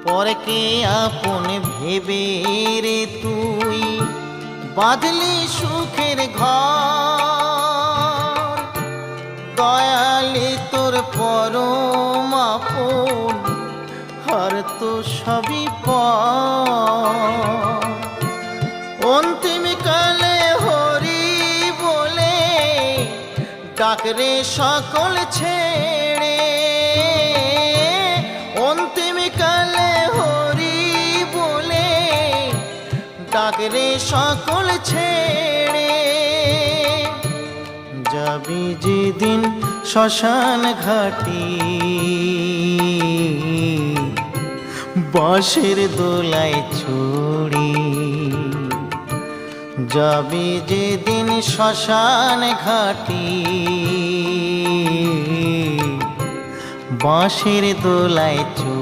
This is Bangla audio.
পরকে আপন ভেবে রে তুই বাঁধলি সুখের ঘর। দয়ালি তোর পরম আপন আর তো সবই পর। অন্তিম কালে হরি বলে ডাকরে সকল ছেড়ে। অন্তিম কালে হরি বলে ডাকরে সকল ছেড়ে। যাবি যেদিন শ্মশান ঘাটি বাঁশের দোলায় ছড়ি। যাবি যেদিন শ্মশান ঘাটি বাঁশের দোলায় ছড়ি।